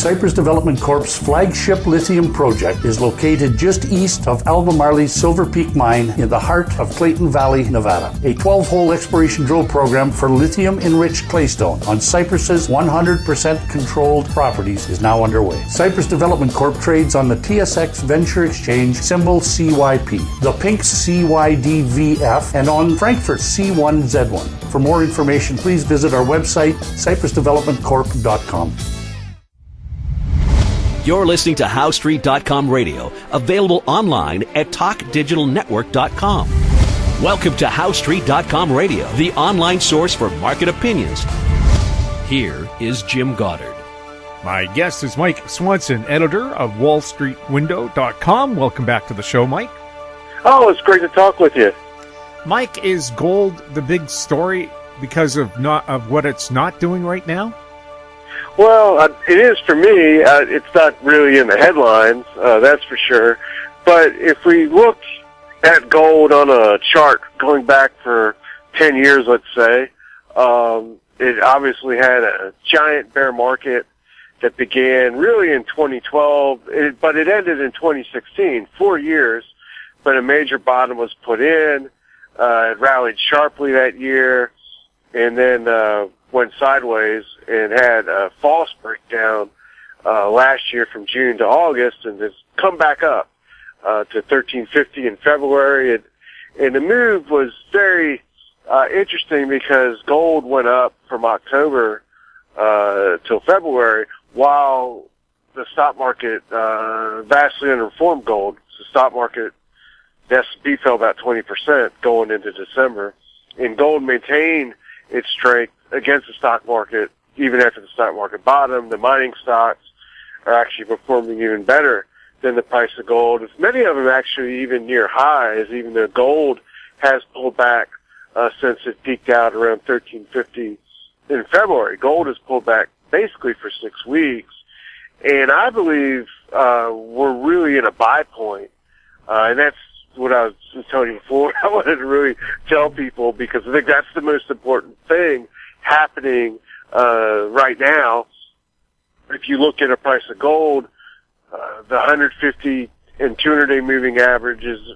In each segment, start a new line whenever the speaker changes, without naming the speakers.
Cypress Development Corp's flagship lithium project is located just east of Albemarle's Silver Peak mine in the heart of Clayton Valley, Nevada. A 12-hole exploration drill program for lithium-enriched claystone on Cypress's 100% controlled properties is now underway. Cypress Development Corp trades on the TSX Venture Exchange, symbol CYP, the Pink's CYDVF, and on Frankfurt's C1Z1. For more information, please visit our website, cypressdevelopmentcorp.com.
You're listening to HowStreet.com radio, available online at TalkDigitalNetwork.com. Welcome to HowStreet.com radio, the online source for market opinions. Here is Jim Goddard.
My guest is Mike Swanson, editor of WallStreetWindow.com. Welcome back to the show, Mike.
Oh, it's great to talk with you.
Mike, is gold the big story because of what it's not doing right now?
Well, it is for me. It's not really in the headlines, that's for sure. But if we look at gold on a chart going back for 10 years, let's say, it obviously had a giant bear market that began really in 2012, but it ended in 2016, 4 years, but a major bottom was put in. It rallied sharply that year, and then went sideways and had a false breakdown last year from June to August, and has come back up to 1350 in February. And the move was very interesting because gold went up from October till February, while the stock market vastly underperformed gold. The stock market, the S&P fell about 20% going into December, and gold maintained its strength against the stock market even after the stock market bottomed. The mining stocks are actually performing even better than the price of gold. Many of them actually even near highs, even though gold has pulled back since it peaked out around 1350 in February. Gold has pulled back basically for 6 weeks, and I believe we're really in a buy point, and that's what I was telling you before. I wanted to really tell people because I think that's the most important thing happening right now. If you look at a price of gold, the 150 and 200-day moving averages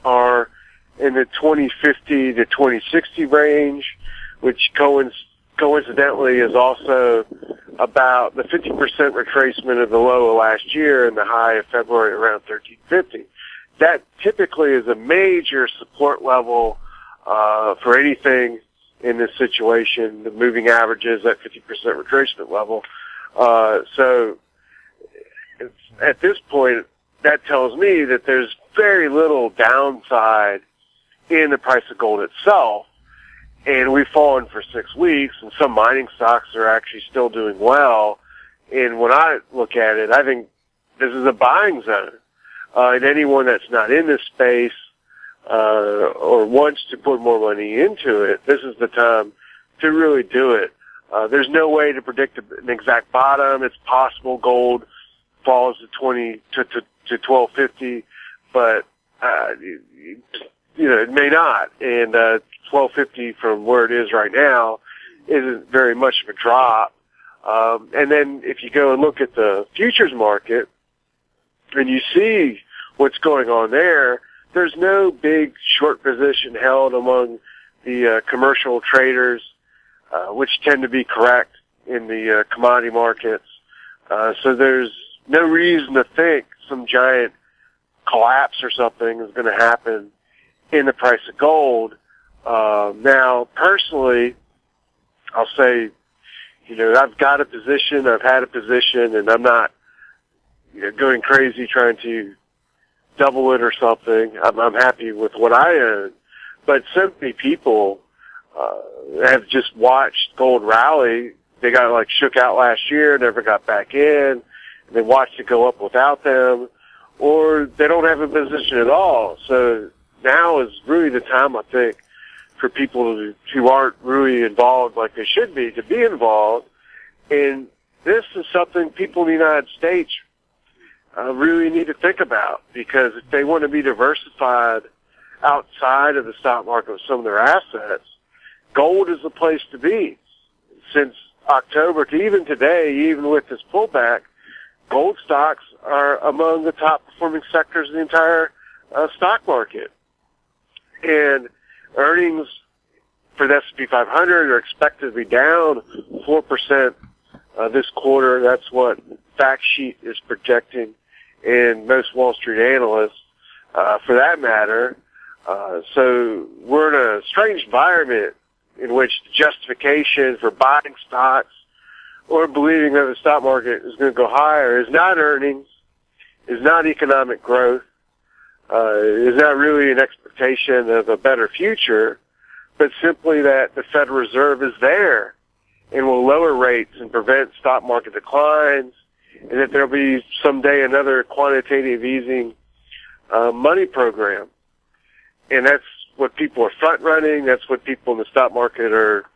are in the 2050 to 2060 range, which coincidentally is also about the 50% retracement of the low of last year and the high of February around 1350. That typically is a major support level for anything in this situation. The moving averages at 50% retracement level. So at this point, that tells me that there's very little downside in the price of gold itself. And we've fallen for 6 weeks, and some mining stocks are actually still doing well. And when I look at it, I think this is a buying zone. And anyone that's not in this space or wants to put more money into it, this is the time to really do it. There's no way to predict an exact bottom. It's possible gold falls to 1250, but it may not. And 1250 from where it is right now isn't very much of a drop. And then if you go and look at the futures market and you see what's going on there, there's no big short position held among the commercial traders, which tend to be correct in the commodity markets. So there's no reason to think some giant collapse or something is going to happen in the price of gold. Now, personally, I'll say, I've got a position, I've had a position, and I'm not going crazy trying to double it or something. I'm happy with what I own. But so many people have just watched gold rally. They got shook out last year, never got back in. They watched it go up without them, or they don't have a position at all. So now is really the time, I think, for people who aren't really involved like they should be to be involved. And this is something people in the United States really need to think about, because if they want to be diversified outside of the stock market with some of their assets, gold is the place to be. Since October to even today, even with this pullback, gold stocks are among the top performing sectors of the entire stock market. And earnings for the S&P 500 are expected to be down 4% this quarter. That's what Fact Sheet is projecting, and most Wall Street analysts, for that matter. So we're in a strange environment in which the justification for buying stocks or believing that the stock market is going to go higher is not earnings, is not economic growth, is not really an expectation of a better future, but simply that the Federal Reserve is there and will lower rates and prevent stock market declines, and that there'll be someday another quantitative easing money program. And that's what people are front running. That's what people in the stock market are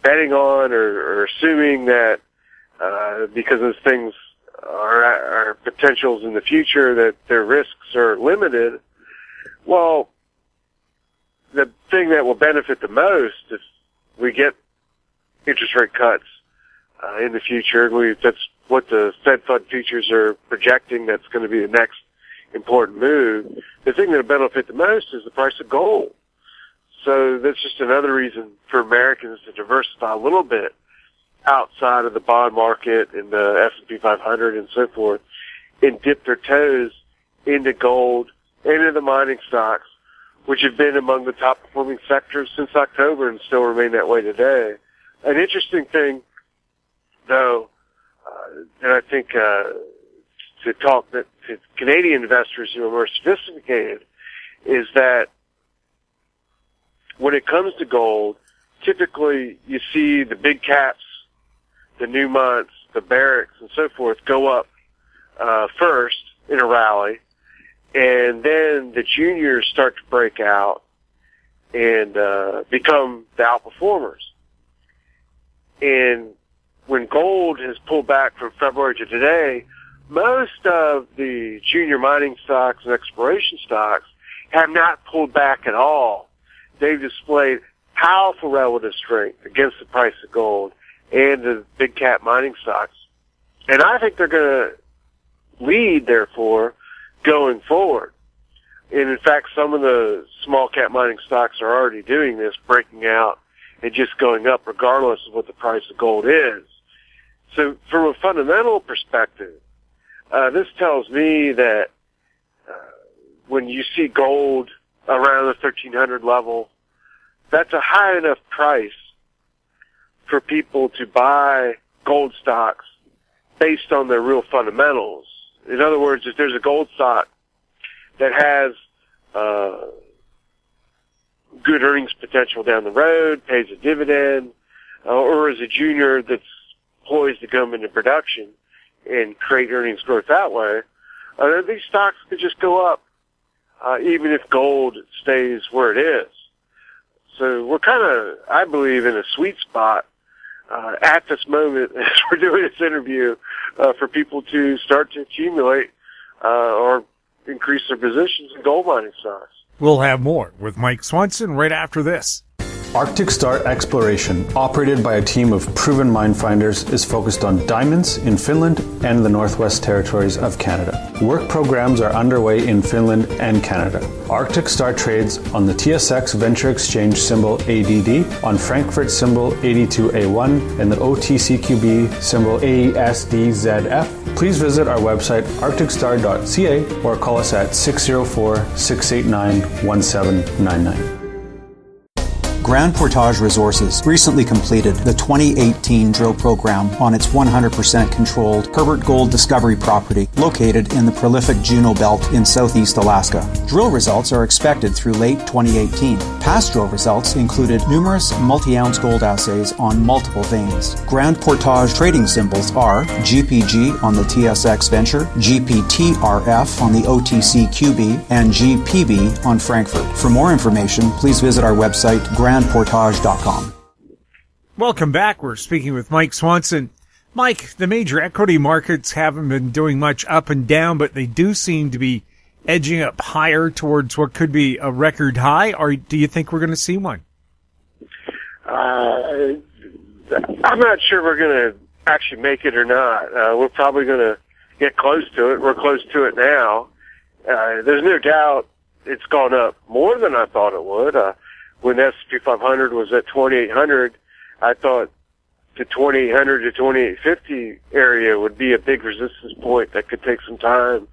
betting on or assuming that because those things are potentials in the future, that their risks are limited. Well, the thing that will benefit the most if we get interest rate cuts in the future, that's what the Fed Fund futures are projecting, that's going to be the next important move. The thing that will benefit the most is the price of gold. So that's just another reason for Americans to diversify a little bit outside of the bond market and the S&P 500 and so forth, and dip their toes into gold and into the mining stocks, which have been among the top performing sectors since October and still remain that way today. An interesting thing, though, and I think to talk to Canadian investors who are more sophisticated, is that when it comes to gold, typically you see the big caps, the Newmonts, the Barricks, and so forth go up first in a rally, and then the juniors start to break out and become the outperformers. And when gold has pulled back from February to today, most of the junior mining stocks and exploration stocks have not pulled back at all. They've displayed powerful relative strength against the price of gold and the big cap mining stocks. And I think they're going to lead, therefore, going forward. And in fact, some of the small cap mining stocks are already doing this, breaking out and just going up regardless of what the price of gold is. So from a fundamental perspective, this tells me that when you see gold around the 1,300 level, that's a high enough price for people to buy gold stocks based on their real fundamentals. In other words, if there's a gold stock that has good earnings potential down the road, pays a dividend, or is a junior that's poised to come into production and create earnings growth that way, these stocks could just go up, even if gold stays where it is. So we're kind of, I believe, in a sweet spot at this moment as we're doing this interview for people to start to accumulate or increase their positions in gold mining stocks.
We'll have more with Mike Swanson right after this.
Arctic Star Exploration, operated by a team of proven mine finders, is focused on diamonds in Finland and the Northwest Territories of Canada. Work programs are underway in Finland and Canada. Arctic Star trades on the TSX Venture Exchange symbol ADD, on Frankfurt symbol 82A1, and the OTCQB symbol ASDZF. Please visit our website arcticstar.ca or call us at 604-689-1799.
Grand Portage Resources recently completed the 2018 drill program on its 100% controlled Herbert Gold discovery property located in the prolific Juneau Belt in southeast Alaska. Drill results are expected through late 2018. Past drill results included numerous multi-ounce gold assays on multiple veins. Grand Portage trading symbols are GPG on the TSX Venture, GPTRF on the OTCQB, and GPB on Frankfurt. For more information, please visit our website, grandportage.com.
Welcome back. We're speaking with Mike Swanson. Mike, the major equity markets haven't been doing much up and down, but they do seem to be edging up higher towards what could be a record high, or do you think we're going to see one?
I'm not sure we're going to actually make it or not. We're probably going to get close to it. We're close to it now. There's no doubt it's gone up more than I thought it would. When the S&P 500 was at 2,800, I thought the 2,800 to 2,850 area would be a big resistance point that could take some time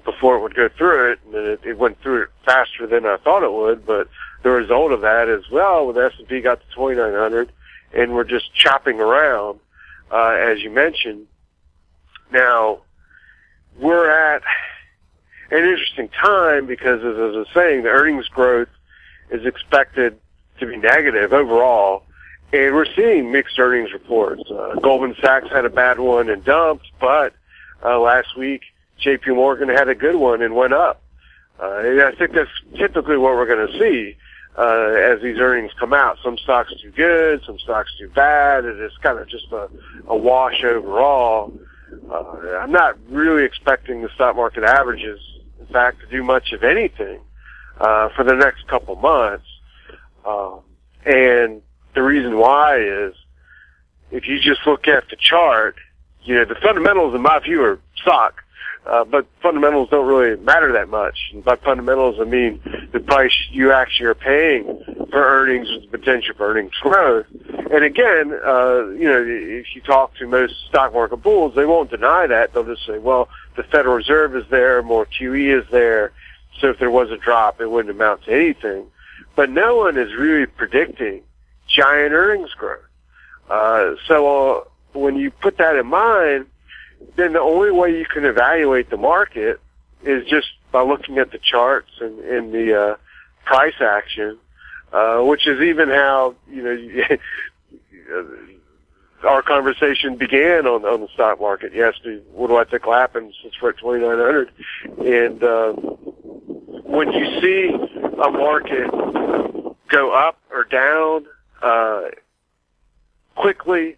before it would go through it. And it went through it faster than I thought it would, but the result of that is, well, when the S&P got to 2,900, and we're just chopping around, as you mentioned. Now, we're at an interesting time because, as I was saying, the earnings growth is expected to be negative overall, and we're seeing mixed earnings reports. Goldman Sachs had a bad one and dumped, but last week J.P. Morgan had a good one and went up. And I think that's typically what we're going to see as these earnings come out. Some stocks do good, some stocks do bad, and it's kind of just a wash overall. I'm not really expecting the stock market averages, in fact, to do much of anything for the next couple months. And the reason why is, if you just look at the chart, the fundamentals, in my view, suck. But fundamentals don't really matter that much. And by fundamentals, I mean the price you actually are paying for earnings with the potential for earnings growth. And again, if you talk to most stock market bulls, they won't deny that. They'll just say, well, the Federal Reserve is there, more QE is there, so if there was a drop, it wouldn't amount to anything. But no one is really predicting giant earnings growth. So when you put that in mind, then the only way you can evaluate the market is just by looking at the charts and the price action, which is even how our conversation began on the stock market. You asked me, what do I think will happen since we're at 2,900? And when you see a market go up or down quickly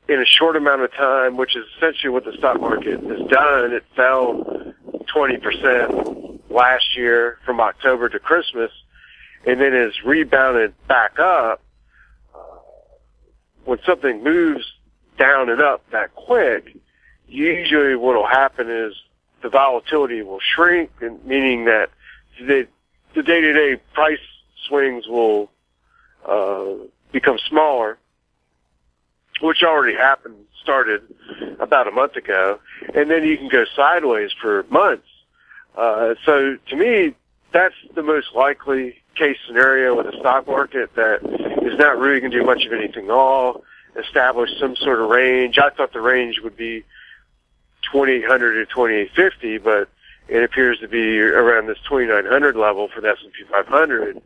in a short amount of time, which is essentially what the stock market has done. It fell 20% last year from October to Christmas, and then has rebounded back up. When something moves down and up that quick, usually what will happen is the volatility will shrink, and meaning that the day-to-day price swings will become smaller, which already started about a month ago, and then you can go sideways for months. So to me, that's the most likely case scenario with the stock market, that is not really going to do much of anything at all, establish some sort of range. I thought the range would be 2,800 to 2,850, but it appears to be around this 2,900 level for the S&P 500.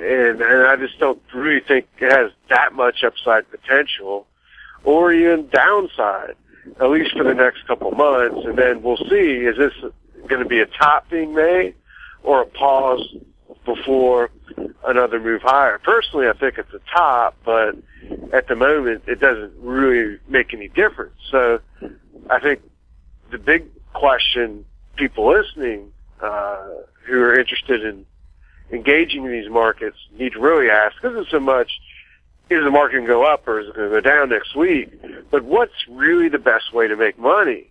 And I just don't really think it has that much upside potential or even downside, at least for the next couple months. And then we'll see, is this going to be a top being made or a pause before another move higher? Personally, I think it's a top, but at the moment, it doesn't really make any difference. So I think the big question people listening who are interested in engaging in these markets need to really ask isn't so much, is the market going to go up or is it going to go down next week, but what's really the best way to make money?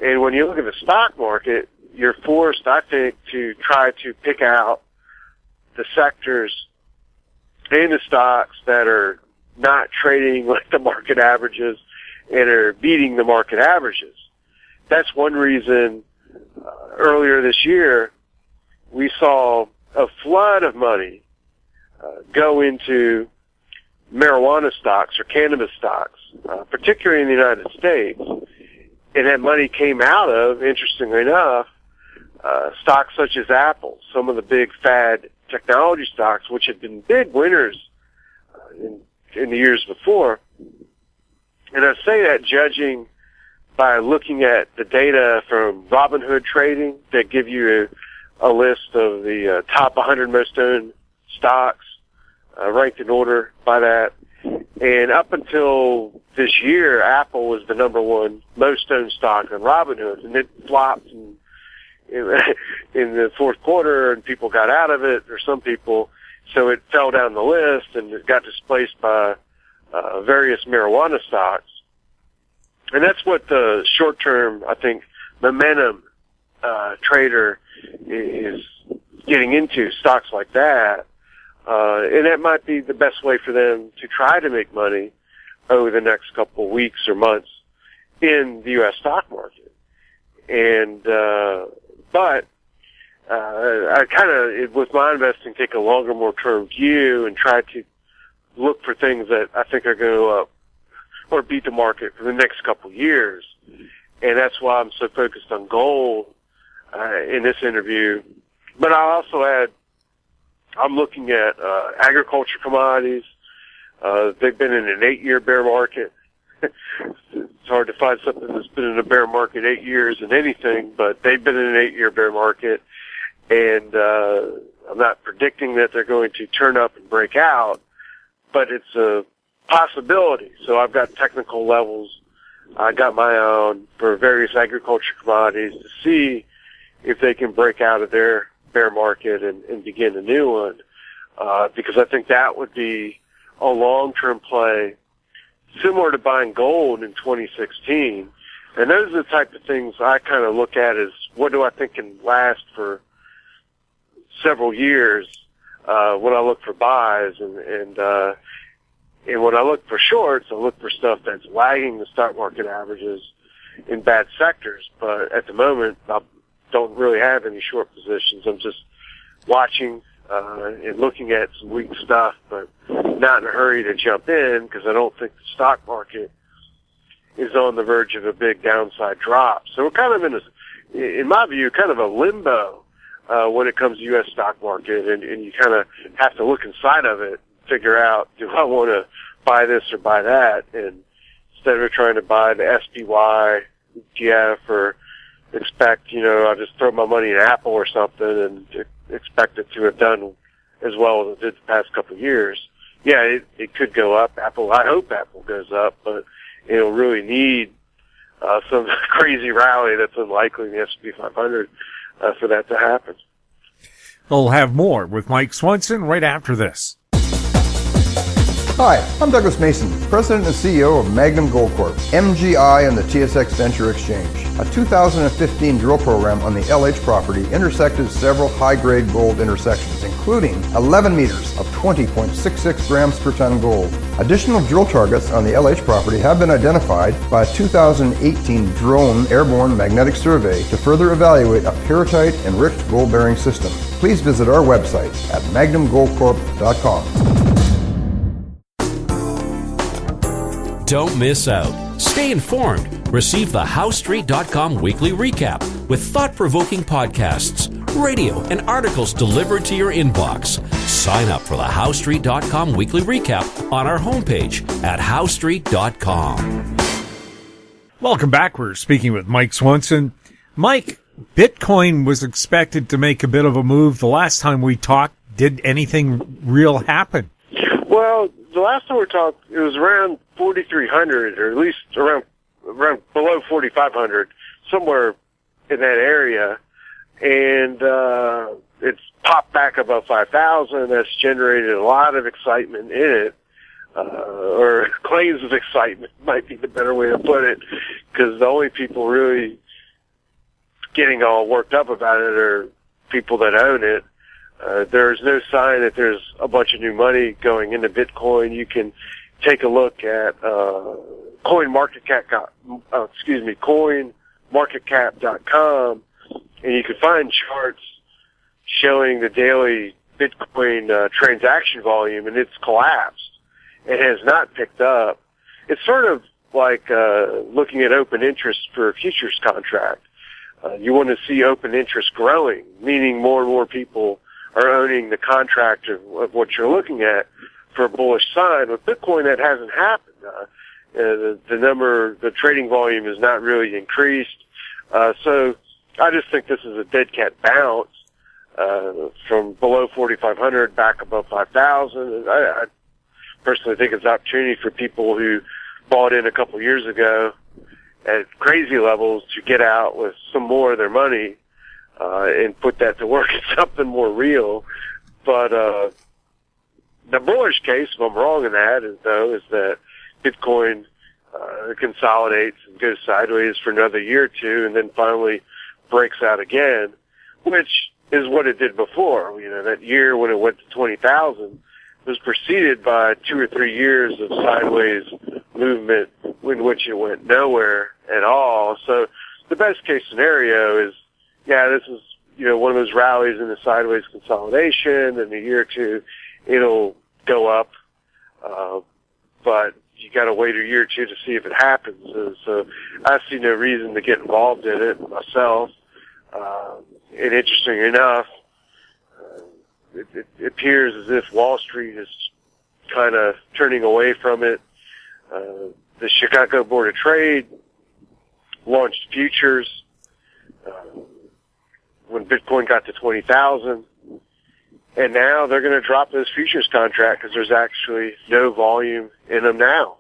And when you look at the stock market, you're forced, I think, to try to pick out the sectors and the stocks that are not trading like the market averages and are beating the market averages. That's one reason earlier this year we saw a flood of money go into marijuana stocks or cannabis stocks, particularly in the United States. And that money came out of, interestingly enough, stocks such as Apple, some of the big fad technology stocks, which had been big winners in the years before. And I say that judging by looking at the data from Robinhood Trading that give you a list of the top 100 most owned stocks, ranked in order by that. And up until this year, Apple was the number one most owned stock on Robinhood, and it flopped in the fourth quarter, and people got out of it, or some people, so it fell down the list, and it got displaced by various marijuana stocks. And that's what the short-term, I think, momentum trader is getting into, stocks like that. And that might be the best way for them to try to make money over the next couple of weeks or months in the U.S. stock market. And, but I kind of, with my investing, take a longer, more term view and try to look for things that I think are going to go up or beat the market for the next couple of years. And that's why I'm so focused on gold in this interview. But I also add, I'm looking at agriculture commodities. They've been in an 8-year bear market. It's hard to find something that's been in a bear market 8 years in anything, but they've been in an 8-year bear market. And I'm not predicting that they're going to turn up and break out, but it's a possibility. So I've got technical levels. I got my own for various agriculture commodities to see if they can break out of their bear market and begin a new one. Because I think that would be a long-term play similar to buying gold in 2016. And those are the type of things I kind of look at as what do I think can last for several years when I look for buys. And when I look for shorts, I look for stuff that's lagging the stock market averages in bad sectors. But at the moment, I don't really have any short positions. I'm just watching and looking at some weak stuff, but not in a hurry to jump in because I don't think the stock market is on the verge of a big downside drop. So we're kind of in my view, kind of a limbo when it comes to U.S. stock market, and you kind of have to look inside of it, figure out, do I want to buy this or buy that? And instead of trying to buy the SPY ETF or expect, I'll just throw my money in Apple or something and expect it to have done as well as it did the past couple of years. Yeah, it could go up. I hope Apple goes up, but it'll really need some crazy rally that's unlikely in the S&P 500 for that to happen.
We'll have more with Mike Swanson right after this.
Hi, I'm Douglas Mason, President and CEO of Magnum Gold Corp, MGI and the TSX Venture Exchange. A 2015 drill program on the LH property intersected several high-grade gold intersections, including 11 meters of 20.66 grams per ton gold. Additional drill targets on the LH property have been identified by a 2018 drone airborne magnetic survey to further evaluate a pyrrhotite-enriched gold-bearing system. Please visit our website at magnumgoldcorp.com.
Don't miss out. Stay informed. Receive the HowStreet.com weekly recap with thought-provoking podcasts, radio, and articles delivered to your inbox. Sign up for the HowStreet.com weekly recap on our homepage at HowStreet.com.
Welcome back. We're speaking with Mike Swanson. Mike, Bitcoin was expected to make a bit of a move the last time we talked. Did anything real happen?
Well, the last time we talked, it was around 4,300, or at least around below 4,500, somewhere in that area, and it's popped back above 5,000. That's generated a lot of excitement in it, or claims of excitement might be the better way to put it, because the only people really getting all worked up about it are people that own it. There's no sign that there's a bunch of new money going into Bitcoin. You can take a look at coinmarketcap.com, and you can find charts showing the daily Bitcoin transaction volume, and it's collapsed. It has not picked up. It's sort of like looking at open interest for a futures contract. You want to see open interest growing, meaning more and more people are owning the contract of what you're looking at for a bullish sign. With Bitcoin, that hasn't happened. The trading volume has not really increased. So I just think this is a dead cat bounce from below 4,500 back above 5,000. I personally think it's an opportunity for people who bought in a couple of years ago at crazy levels to get out with some more of their money and put that to work in something more real. But the bullish case, if I'm wrong in that, is that Bitcoin consolidates and goes sideways for another year or two and then finally breaks out again, which is what it did before. You know, that year when it went to 20,000 was preceded by 2 or 3 years of sideways movement in which it went nowhere at all. So the best case scenario is, this is, one of those rallies in the sideways consolidation. In a year or two, it'll go up. But you got to wait a year or two to see if it happens. So I see no reason to get involved in it myself. And interesting enough, it appears as if Wall Street is kind of turning away from it. The Chicago Board of Trade launched futures when Bitcoin got to 20,000. And now they're going to drop those futures contract because there's actually no volume in them now.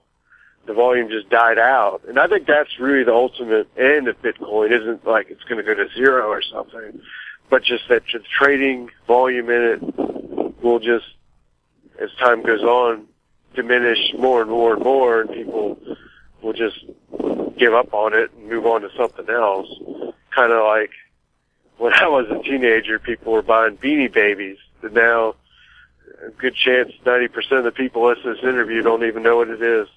The volume just died out. And I think that's really the ultimate end of Bitcoin. Isn't like it's going to go to zero or something, but just that the trading volume in it will just, as time goes on, diminish more and more and more, and people will just give up on it and move on to something else. Kind of like when I was a teenager, people were buying Beanie Babies. And now, a good chance 90% of the people listening to this interview don't even know what it is.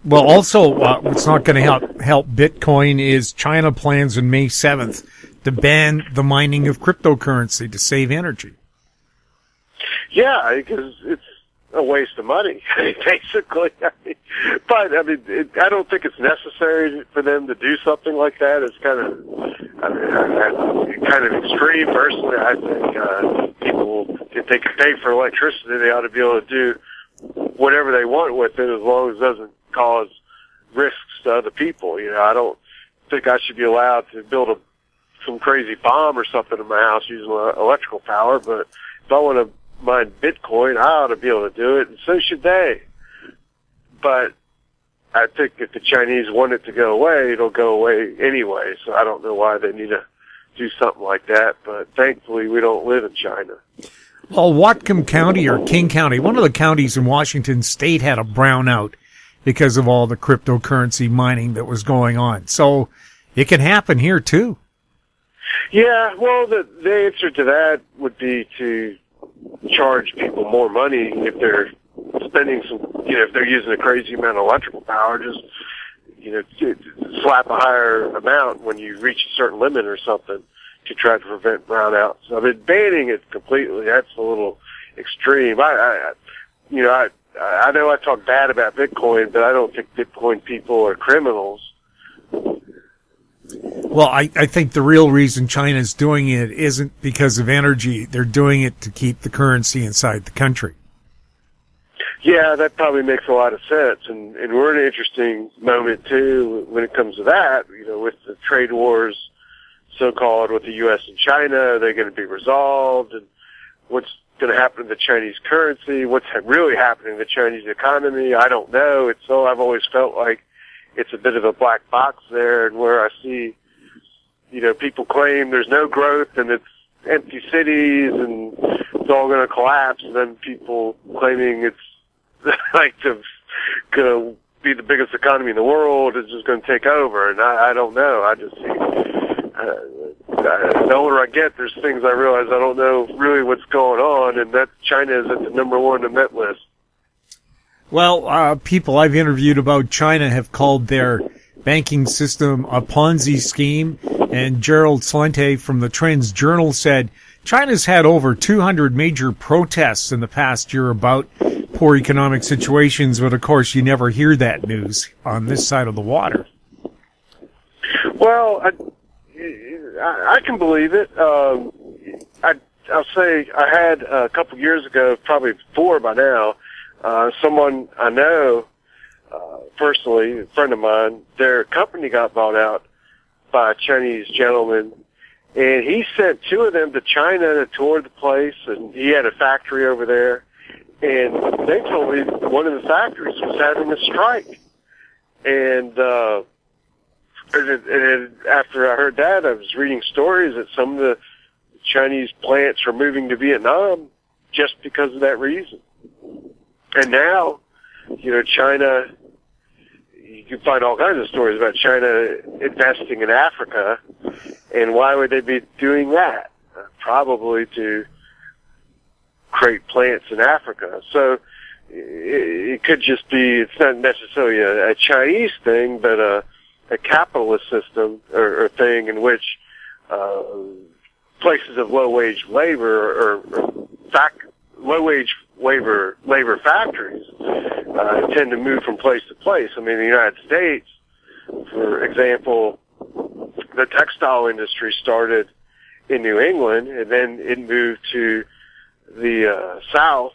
Well, also, what's not going to help Bitcoin is China plans on May 7th to ban the mining of cryptocurrency to save energy.
Yeah, because it's a waste of money, basically. I don't think it's necessary for them to do something like that. It's kind of extreme. Personally, I think people, if they can pay for electricity, they ought to be able to do whatever they want with it, as long as it doesn't cause risks to other people. I don't think I should be allowed to build some crazy bomb or something in my house using electrical power, but if I want to mine Bitcoin, I ought to be able to do it, and so should they. But I think if the Chinese want it to go away, it'll go away anyway, so I don't know why they need to do something like that, but thankfully we don't live in China.
Well, Whatcom County or King County, one of the counties in Washington State had a brownout because of all the cryptocurrency mining that was going on. So it can happen here too. Yeah,
well, the answer to that would be to charge people more money if they're spending if they're using a crazy amount of electrical power, just, slap a higher amount when you reach a certain limit or something to try to prevent brownouts. I mean, banning it completely, that's a little extreme. I know I talk bad about Bitcoin, but I don't think Bitcoin people are criminals.
Well, I think the real reason China's doing it isn't because of energy. They're doing it to keep the currency inside the country.
Yeah, that probably makes a lot of sense. And we're in an interesting moment, too, when it comes to that, with the trade wars, so-called, with the U.S. and China. Are they going to be resolved? And what's going to happen to the Chinese currency? What's really happening to the Chinese economy? I don't know. I've always felt like it's a bit of a black box there, and where I see, people claim there's no growth and it's empty cities and it's all going to collapse, and then people claiming it's like going to be the biggest economy in the world is just going to take over. And I don't know. I just see, the older I get, there's things I realize I don't know really what's going on, and that China is at the number one on that list.
Well, people I've interviewed about China have called their banking system a Ponzi scheme, and Gerald Salente from the Trends Journal said China's had over 200 major protests in the past year about poor economic situations, but of course you never hear that news on this side of the water.
Well, I can believe it. I'll say I had a couple years ago, probably 4 by now, someone I know personally, a friend of mine, their company got bought out by a Chinese gentleman, and he sent 2 of them to China to tour the place, and he had a factory over there, and they told me one of the factories was having a strike. And after I heard that, I was reading stories that some of the Chinese plants are moving to Vietnam just because of that reason. And now, China, you can find all kinds of stories about China investing in Africa. And why would they be doing that? Probably to create plants in Africa. So it could just be, it's not necessarily a Chinese thing, but a capitalist system or thing in which places of low-wage labor or low-wage labor factories tend to move from place to place. I mean, in the United States, for example, the textile industry started in New England, and then it moved to the south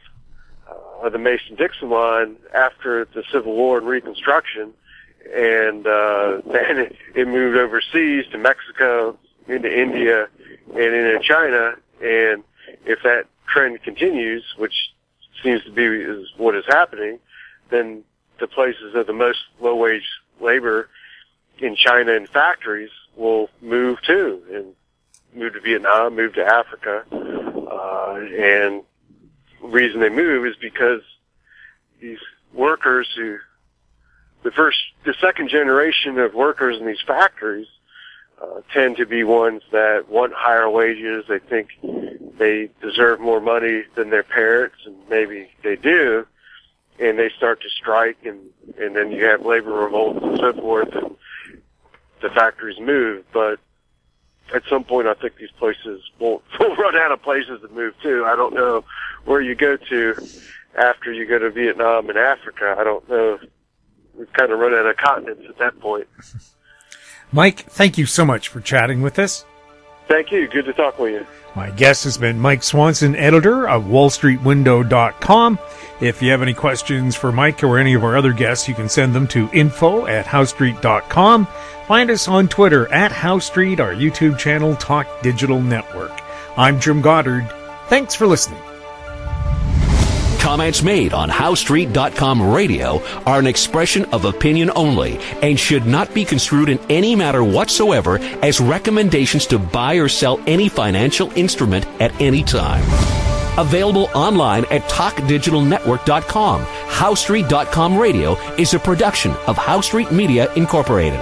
of the Mason-Dixon line after the Civil War and Reconstruction, and then it moved overseas to Mexico, into India, and into China. And if that trend continues, which seems to be is what is happening, then the places of the most low-wage labor in China and factories will move too, and move to Vietnam, move to Africa, and the reason they move is because these workers the second generation of workers in these factories tend to be ones that want higher wages. They think they deserve more money than their parents, and maybe they do, and they start to strike, and then you have labor revolts and so forth, and the factories move. But at some point, I think these places will run out of places to move to. I don't know where you go to after you go to Vietnam and Africa. I don't know. We've kind of run out of continents at that point.
Mike, thank you so much for chatting with us.
Thank you. Good to talk with you.
My guest has been Mike Swanson, editor of WallStreetWindow.com. If you have any questions for Mike or any of our other guests, you can send them to info@HowStreet.com. Find us on Twitter @HowStreet, our YouTube channel, Talk Digital Network. I'm Jim Goddard. Thanks for listening.
Comments made on HowStreet.com radio are an expression of opinion only and should not be construed in any matter whatsoever as recommendations to buy or sell any financial instrument at any time. Available online at TalkDigitalNetwork.com. HowStreet.com radio is a production of HowStreet Media Incorporated.